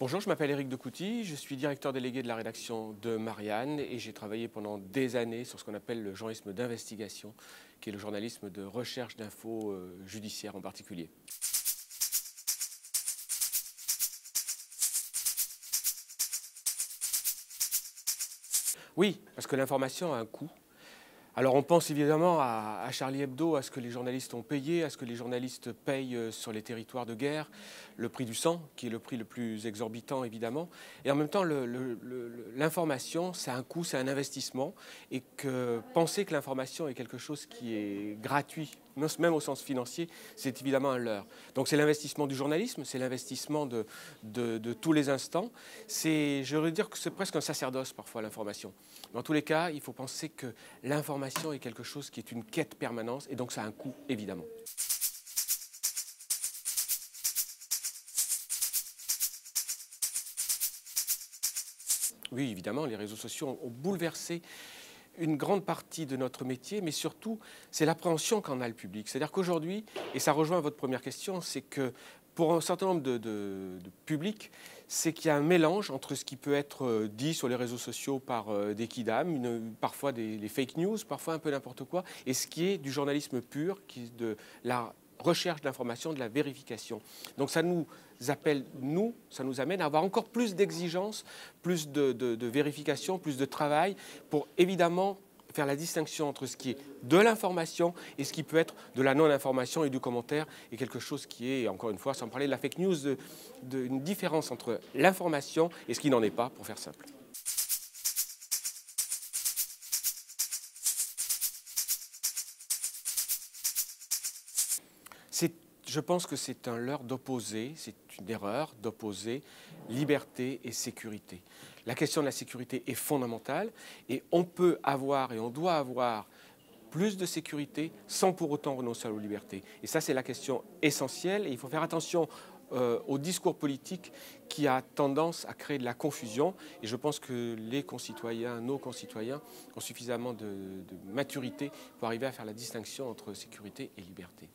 Bonjour, je m'appelle Éric Decouty, je suis directeur délégué de la rédaction de Marianne et j'ai travaillé pendant des années sur ce qu'on appelle le journalisme d'investigation, qui est le journalisme de recherche d'infos judiciaires en particulier. Oui, parce que l'information a un coût. Alors on pense évidemment à Charlie Hebdo, à ce que les journalistes ont payé, à ce que les journalistes payent sur les territoires de guerre, le prix du sang, qui est le prix le plus exorbitant évidemment. Et en même temps, l'information, c'est un coût, c'est un investissement. Et que penser que l'information est quelque chose qui est gratuit, même au sens financier, c'est évidemment un leurre. Donc c'est l'investissement du journalisme, c'est l'investissement de tous les instants. Je veux dire que c'est presque un sacerdoce parfois l'information. Dans tous les cas, il faut penser que l'information est quelque chose qui est une quête permanente et donc ça a un coût évidemment. Oui, évidemment, les réseaux sociaux ont bouleversé une grande partie de notre métier, mais surtout, c'est l'appréhension qu'en a le public. C'est-à-dire qu'aujourd'hui, et ça rejoint votre première question, c'est que pour un certain nombre de publics, c'est qu'il y a un mélange entre ce qui peut être dit sur les réseaux sociaux par des kidams, parfois des fake news, parfois un peu n'importe quoi, et ce qui est du journalisme pur, qui est de la recherche d'information, de la vérification. Donc ça nous appelle, ça nous amène à avoir encore plus d'exigences, plus de vérification, plus de travail pour évidemment faire la distinction entre ce qui est de l'information et ce qui peut être de la non-information et du commentaire, et quelque chose qui est, encore une fois, sans parler de la fake news, une différence entre l'information et ce qui n'en est pas, pour faire simple. Je pense que c'est un leurre d'opposer, c'est une erreur d'opposer liberté et sécurité. La question de la sécurité est fondamentale et on peut avoir et on doit avoir plus de sécurité sans pour autant renoncer à la liberté. Et ça, c'est la question essentielle et il faut faire attention au discours politique qui a tendance à créer de la confusion. Et je pense que les concitoyens, nos concitoyens, ont suffisamment de maturité pour arriver à faire la distinction entre sécurité et liberté.